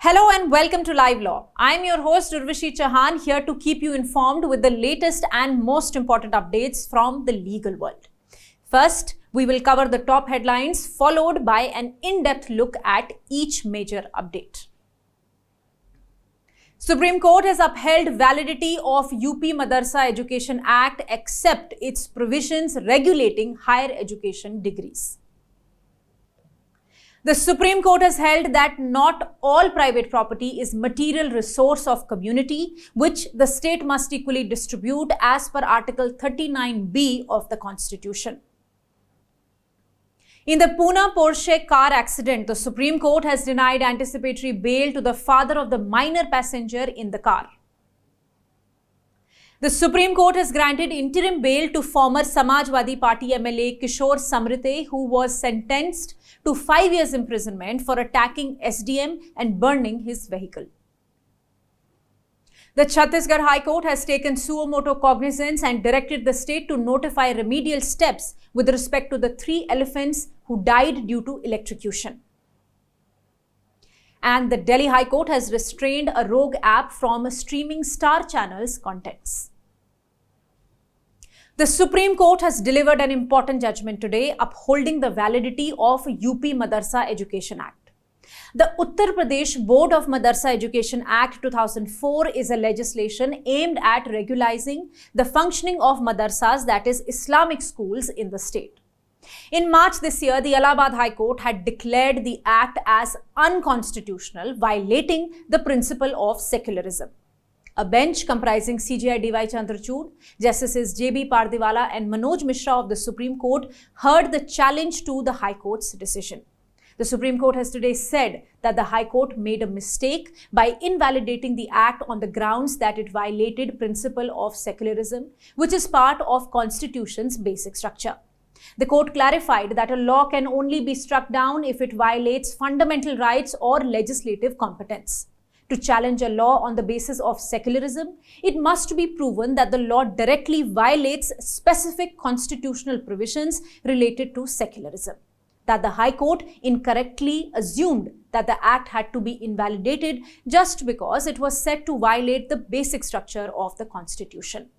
Hello and welcome to Live Law. I'm your host Urvashi Chauhan, here to keep you informed with the latest and most important updates from the legal world. First, we will cover the top headlines, followed by an in-depth look at each major update. Supreme Court has upheld validity of UP Madarsa Education Act except its provisions regulating higher education degrees. The Supreme Court has held that not all private property is material resource of community, which the state must equally distribute as per Article 39B of the Constitution. In the Pune Porsche car accident, the Supreme Court has denied anticipatory bail to the father of the minor passenger in the car. The Supreme Court has granted interim bail to former Samajwadi Party MLA Kishore Samrite, who was sentenced to 5 years imprisonment for attacking SDM and burning his vehicle. The Chhattisgarh High Court has taken suo motu cognizance and directed the state to notify remedial steps with respect to the 3 elephants who died due to electrocution. And the Delhi High Court has restrained a rogue app from streaming Star Channel's contents. The Supreme Court has delivered an important judgment today, upholding the validity of UP Madarsa Education Act. The Uttar Pradesh Board of Madarsa Education Act 2004 is a legislation aimed at regularizing the functioning of madrasas, that is Islamic schools, in the state. In March this year, the Allahabad High Court had declared the act as unconstitutional, violating the principle of secularism. A bench comprising CJI D.Y. Chandrachud, Justices J.B. Pardiwala and Manoj Mishra of the Supreme Court heard the challenge to the High Court's decision. The Supreme Court has today said that the High Court made a mistake by invalidating the act on the grounds that it violated principle of secularism, which is part of Constitution's basic structure. The court clarified that a law can only be struck down if it violates fundamental rights or legislative competence. To challenge a law on the basis of secularism, it must be proven that the law directly violates specific constitutional provisions related to secularism. That the High Court incorrectly assumed that the act had to be invalidated just because it was said to violate the basic structure of the Constitution.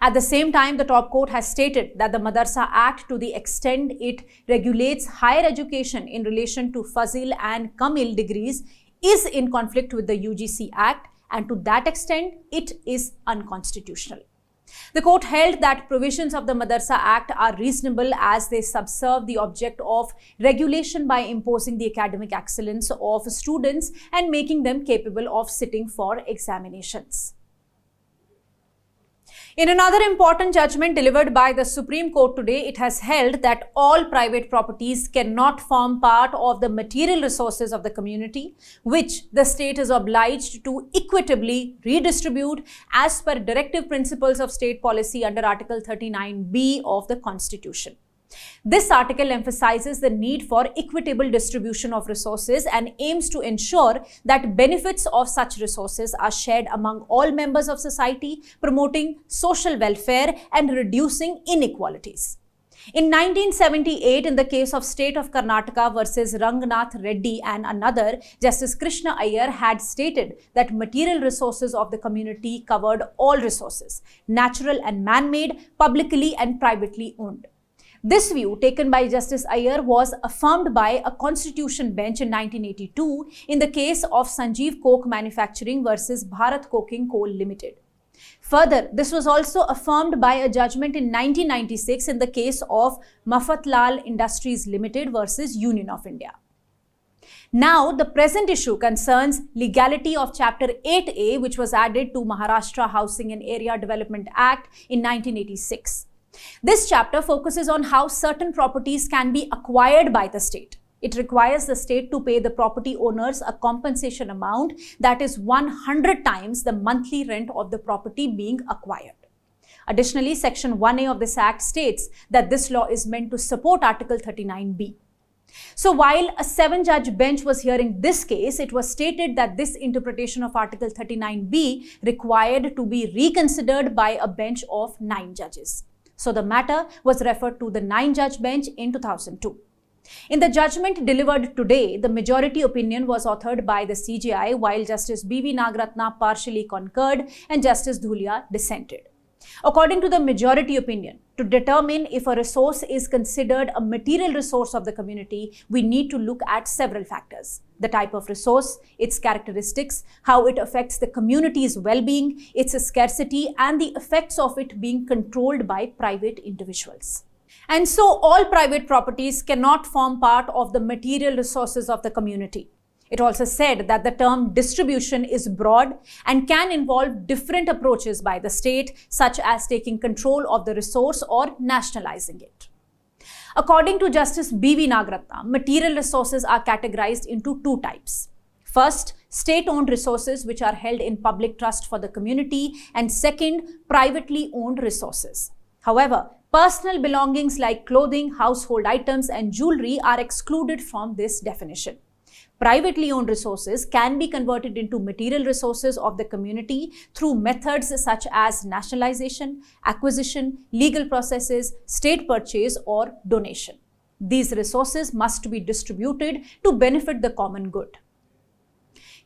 At the same time, the top court has stated that the Madarsa Act, to the extent it regulates higher education in relation to Fazil and Kamil degrees, is in conflict with the UGC Act, and to that extent, it is unconstitutional. The court held that provisions of the Madarsa Act are reasonable as they subserve the object of regulation by imposing the academic excellence of students and making them capable of sitting for examinations. In another important judgment delivered by the Supreme Court today, it has held that all private properties cannot form part of the material resources of the community, which the state is obliged to equitably redistribute as per directive principles of state policy under Article 39B of the Constitution. This article emphasizes the need for equitable distribution of resources and aims to ensure that benefits of such resources are shared among all members of society, promoting social welfare and reducing inequalities. In 1978, in the case of State of Karnataka versus Rangnath Reddy and another, Justice Krishna Iyer had stated that material resources of the community covered all resources, natural and man-made, publicly and privately owned. This view, taken by Justice Iyer, was affirmed by a constitution bench in 1982 in the case of Sanjeev Coke Manufacturing versus Bharat Coking Coal Limited. Further, this was also affirmed by a judgment in 1996 in the case of Mafatlal Industries Limited versus Union of India. Now, the present issue concerns legality of Chapter 8A, which was added to Maharashtra Housing and Area Development Act in 1986. This chapter focuses on how certain properties can be acquired by the state. It requires the state to pay the property owners a compensation amount that is 100 times the monthly rent of the property being acquired. Additionally, Section 1A of this Act states that this law is meant to support Article 39B. So while a 7-judge bench was hearing this case, it was stated that this interpretation of Article 39B required to be reconsidered by a bench of 9 judges. So the matter was referred to the 9-judge bench in 2002. In the judgment delivered today, the majority opinion was authored by the CJI, while Justice B.V. Nagratna partially concurred and Justice Dhulia dissented. According to the majority opinion, to determine if a resource is considered a material resource of the community, we need to look at several factors: the type of resource, its characteristics, how it affects the community's well-being, its scarcity, and the effects of it being controlled by private individuals. And so all private properties cannot form part of the material resources of the community. It also said that the term distribution is broad and can involve different approaches by the state, such as taking control of the resource or nationalizing it. According to Justice B.V. Nagratna, material resources are categorized into two types. First, state-owned resources which are held in public trust for the community, and second, privately owned resources. However, personal belongings like clothing, household items, and jewelry are excluded from this definition. Privately owned resources can be converted into material resources of the community through methods such as nationalization, acquisition, legal processes, state purchase, or donation. These resources must be distributed to benefit the common good.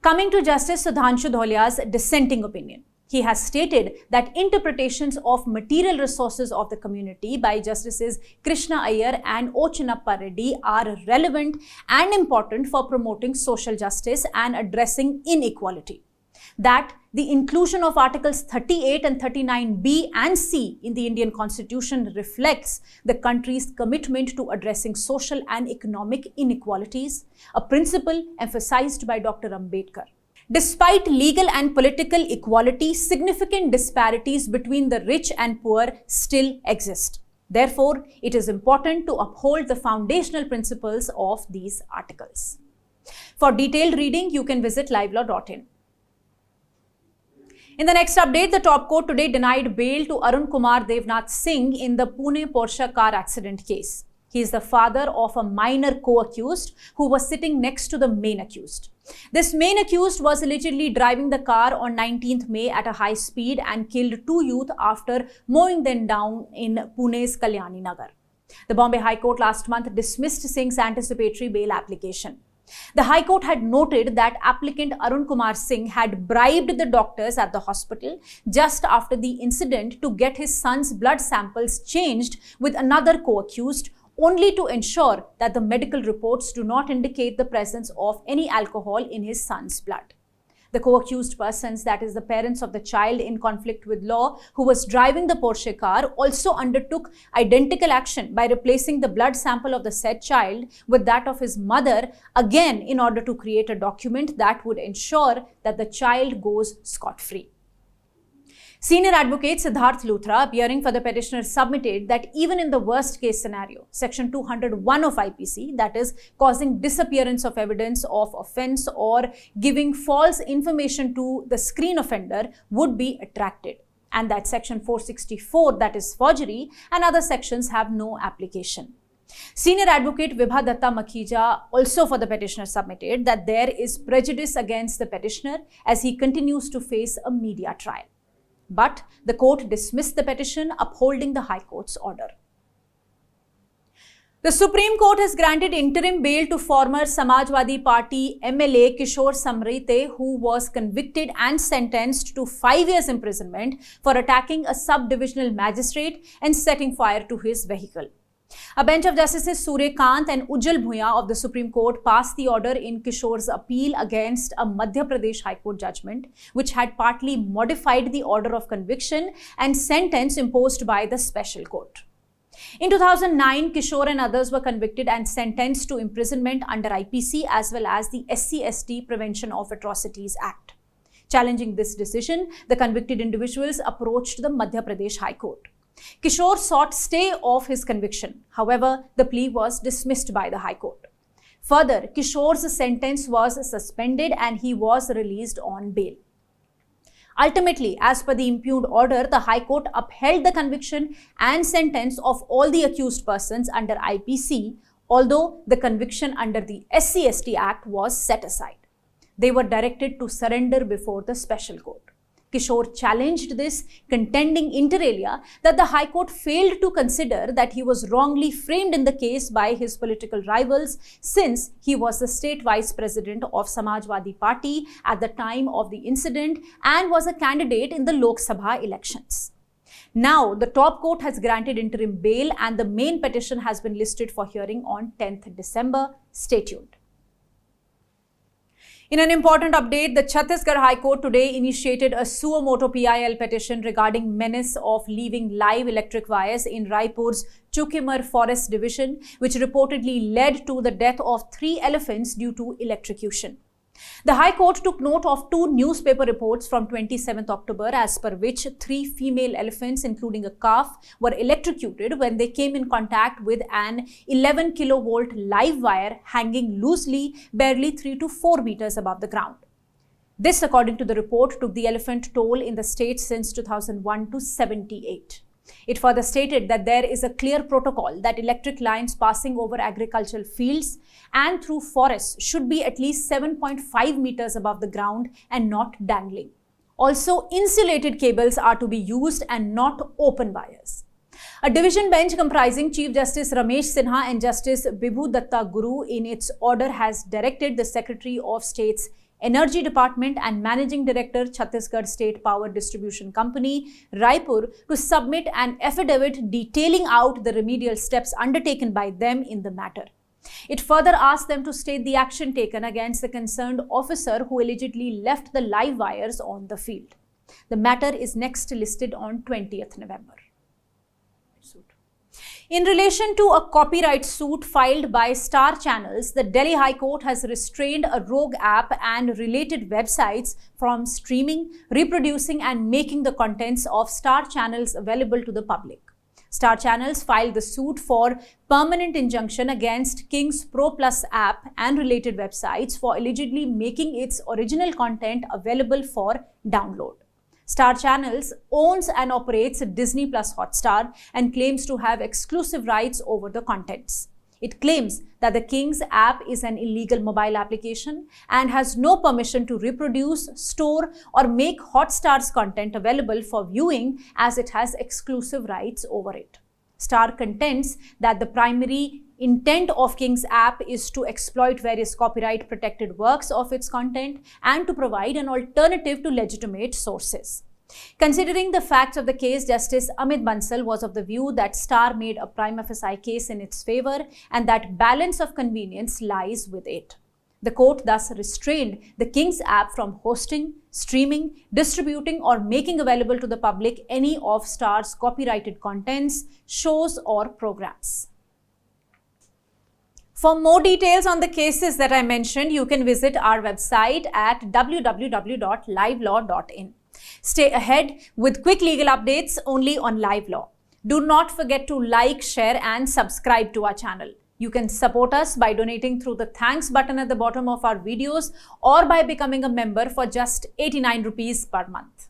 Coming to Justice Sudhanshu Dholia's dissenting opinion, he has stated that interpretations of material resources of the community by Justices Krishna Iyer and O. Chinnappa Reddy are relevant and important for promoting social justice and addressing inequality. That the inclusion of Articles 38 and 39B and C in the Indian Constitution reflects the country's commitment to addressing social and economic inequalities, a principle emphasized by Dr. Ambedkar. Despite legal and political equality, significant disparities between the rich and poor still exist. Therefore, it is important to uphold the foundational principles of these articles. For detailed reading, you can visit livelaw.in. In the next update, the top court today denied bail to Arun Kumar Devnath Singh in the Pune Porsche car accident case. He is the father of a minor co-accused who was sitting next to the main accused. This main accused was allegedly driving the car on 19th May at a high speed and killed two youth after mowing them down in Pune's Kalyani Nagar. The Bombay High Court last month dismissed Singh's anticipatory bail application. The High Court had noted that applicant Arun Kumar Singh had bribed the doctors at the hospital just after the incident to get his son's blood samples changed with another co-accused, only to ensure that the medical reports do not indicate the presence of any alcohol in his son's blood. The co-accused persons, that is the parents of the child in conflict with law who was driving the Porsche car, also undertook identical action by replacing the blood sample of the said child with that of his mother, again in order to create a document that would ensure that the child goes scot-free. Senior advocate Siddharth Luthra, appearing for the petitioner, submitted that even in the worst case scenario, Section 201 of IPC, that is, causing disappearance of evidence of offence or giving false information to the screen offender, would be attracted, and that Section 464, that is forgery, and other sections have no application. Senior advocate Vibha Datta Makhija, also for the petitioner, submitted that there is prejudice against the petitioner as he continues to face a media trial. But the court dismissed the petition, upholding the High Court's order. The Supreme Court has granted interim bail to former Samajwadi Party MLA Kishore Samrite, who was convicted and sentenced to 5 years imprisonment for attacking a sub-divisional magistrate and setting fire to his vehicle. A bench of Justices Surya Kant and Ujjal Bhuya of the Supreme Court passed the order in Kishore's appeal against a Madhya Pradesh High Court judgment, which had partly modified the order of conviction and sentence imposed by the special court. In 2009, Kishore and others were convicted and sentenced to imprisonment under IPC as well as the SC/ST Prevention of Atrocities Act. Challenging this decision, the convicted individuals approached the Madhya Pradesh High Court. Kishore sought stay of his conviction. However, the plea was dismissed by the High Court. Further, Kishore's sentence was suspended and he was released on bail. Ultimately, as per the impugned order, the High Court upheld the conviction and sentence of all the accused persons under IPC, although the conviction under the SC/ST Act was set aside. They were directed to surrender before the special court. Kishore challenged this, contending inter alia that the High Court failed to consider that he was wrongly framed in the case by his political rivals, since he was the state vice president of Samajwadi Party at the time of the incident and was a candidate in the Lok Sabha elections. Now, the top court has granted interim bail and the main petition has been listed for hearing on 10th December. Stay tuned. In an important update, the Chhattisgarh High Court today initiated a suo motu PIL petition regarding menace of leaving live electric wires in Raipur's Chukimar Forest Division, which reportedly led to the death of 3 elephants due to electrocution. The High Court took note of 2 newspaper reports from 27th October as per which 3 female elephants, including a calf, were electrocuted when they came in contact with an 11 kilovolt live wire hanging loosely barely 3 to 4 meters above the ground. This, according to the report, took the elephant toll in the state since 2001 to 78. It further stated that there is a clear protocol that electric lines passing over agricultural fields and through forests should be at least 7.5 meters above the ground and not dangling. Also, insulated cables are to be used and not open wires. A division bench comprising Chief Justice Ramesh Sinha and Justice Bibhu Datta Guru in its order has directed the Secretary of State's Energy Department and Managing Director, Chhattisgarh State Power Distribution Company, Raipur, to submit an affidavit detailing out the remedial steps undertaken by them in the matter. It further asked them to state the action taken against the concerned officer who allegedly left the live wires on the field. The matter is next listed on 20th November. In relation to a copyright suit filed by Star Channels, the Delhi High Court has restrained a rogue app and related websites from streaming, reproducing and making the contents of Star Channels available to the public. Star Channels filed the suit for permanent injunction against King's Pro Plus app and related websites for allegedly making its original content available for download. Star Channels owns and operates Disney Plus Hotstar and claims to have exclusive rights over the contents. It claims that the King's app is an illegal mobile application and has no permission to reproduce, store, or make Hotstar's content available for viewing, as it has exclusive rights over it. Star contends that the primary intent of King's app is to exploit various copyright-protected works of its content and to provide an alternative to legitimate sources. Considering the facts of the case, Justice Amit Bansal was of the view that Star made a prima facie case in its favor and that balance of convenience lies with it. The court thus restrained the King's app from hosting, streaming, distributing or making available to the public any of Star's copyrighted contents, shows or programs. For more details on the cases that I mentioned, you can visit our website at www.livelaw.in. Stay ahead with quick legal updates only on Live Law. Do not forget to like, share and subscribe to our channel. You can support us by donating through the thanks button at the bottom of our videos or by becoming a member for just 89 rupees per month.